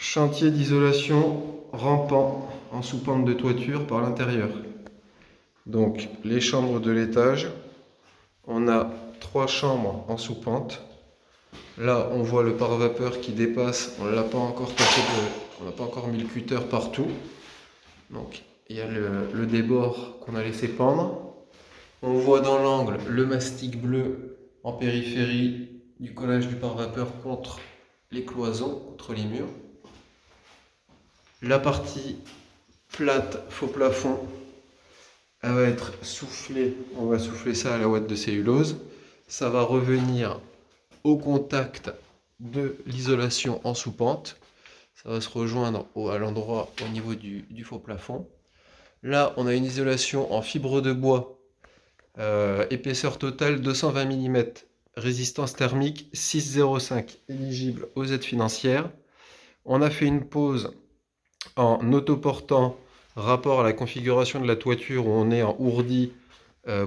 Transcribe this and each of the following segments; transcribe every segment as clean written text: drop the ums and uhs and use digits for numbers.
Chantier d'isolation rampant en sous-pente de toiture par l'intérieur. Donc les chambres de l'étage, on a 3 chambres en sous-pente. Là on voit le pare-vapeur qui dépasse, on n'a pas encore mis le cutter partout. Donc il y a le débord qu'on a laissé pendre. On voit dans l'angle le mastic bleu en périphérie du collage du pare-vapeur contre les cloisons, contre les murs. La partie plate, faux plafond, elle va être soufflée, on va souffler ça à la ouate de cellulose. Ça va revenir au contact de l'isolation en sous-pente. Ça va se rejoindre à l'endroit au niveau du faux plafond. Là, on a une isolation en fibre de bois, épaisseur totale 220 mm, résistance thermique 6,05, éligible aux aides financières. On a fait une pause en autoportant rapport à la configuration de la toiture où on est en ourdi,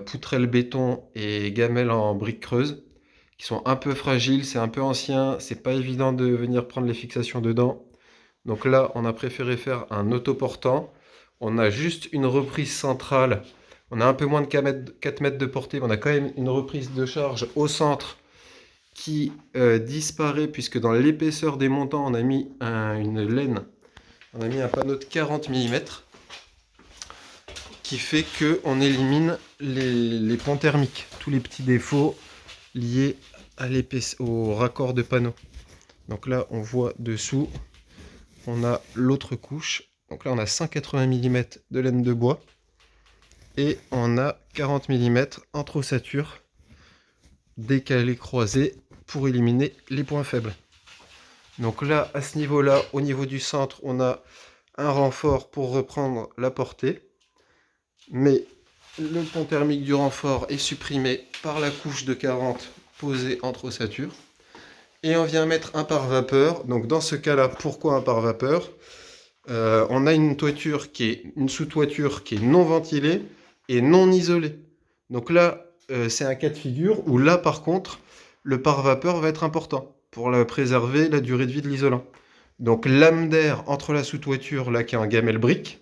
poutrelle béton et gamelle en briques creuses qui sont un peu fragiles, c'est un peu ancien, c'est pas évident de venir prendre les fixations dedans. Donc là, on a préféré faire un autoportant. On a juste une reprise centrale. On a un peu moins de 4 mètres de portée, mais on a quand même une reprise de charge au centre qui disparaît puisque dans l'épaisseur des montants, on a mis une laine. On a mis un panneau de 40 mm qui fait qu'on élimine les ponts thermiques, tous les petits défauts liés à au raccord de panneau. Donc là, on voit dessous, on a l'autre couche. Donc là, on a 180 mm de laine de bois et on a 40 mm entre ossature décalé croisé pour éliminer les points faibles. Donc là, à ce niveau-là, au niveau du centre, on a un renfort pour reprendre la portée. Mais le pont thermique du renfort est supprimé par la couche de 40 posée entre ossatures. Et on vient mettre un pare-vapeur. Donc dans ce cas-là, pourquoi un pare-vapeur ? On a une sous-toiture qui est non ventilée et non isolée. Donc là, c'est un cas de figure où là, par contre, le pare-vapeur va être important pour préserver la durée de vie de l'isolant. Donc lame d'air entre la sous-toiture, là qui est en gamelle brique,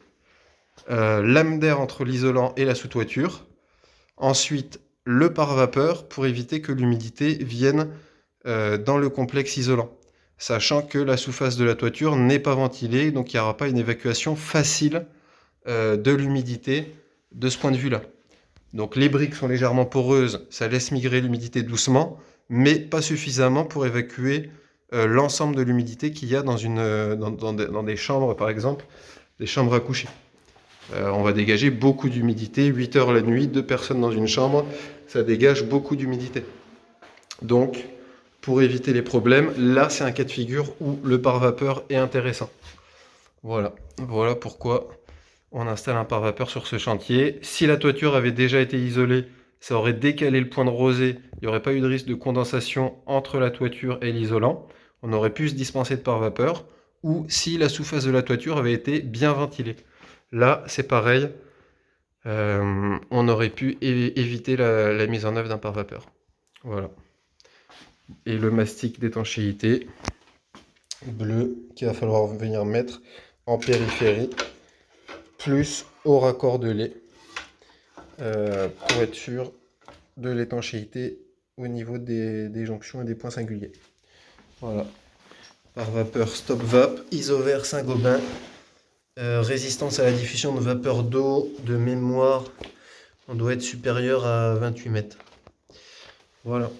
lame d'air entre l'isolant et la sous-toiture. Ensuite, le pare-vapeur pour éviter que l'humidité vienne dans le complexe isolant. Sachant que la sous-face de la toiture n'est pas ventilée, donc il n'y aura pas une évacuation facile de l'humidité de ce point de vue-là. Donc les briques sont légèrement poreuses, ça laisse migrer l'humidité doucement, mais pas suffisamment pour évacuer l'ensemble de l'humidité qu'il y a dans des chambres, par exemple, des chambres à coucher. On va dégager beaucoup d'humidité, 8 heures la nuit, 2 personnes dans une chambre, ça dégage beaucoup d'humidité. Donc, pour éviter les problèmes, là c'est un cas de figure où le pare-vapeur est intéressant. Voilà pourquoi on installe un pare-vapeur sur ce chantier. Si la toiture avait déjà été isolée, ça aurait décalé le point de rosée, il n'y aurait pas eu de risque de condensation entre la toiture et l'isolant. On aurait pu se dispenser de pare-vapeur, ou si la sous-face de la toiture avait été bien ventilée. Là, c'est pareil, on aurait pu éviter la mise en œuvre d'un pare-vapeur. Voilà. Et le mastic d'étanchéité bleu qu'il va falloir venir mettre en périphérie, plus au raccord de lait, pour être sûr de l'étanchéité au niveau des jonctions et des points singuliers. Voilà. Pare-vapeur Stop Vap, Isover Saint-Gobain. Résistance à la diffusion de vapeur d'eau, de mémoire, on doit être supérieur à 28 mètres. Voilà.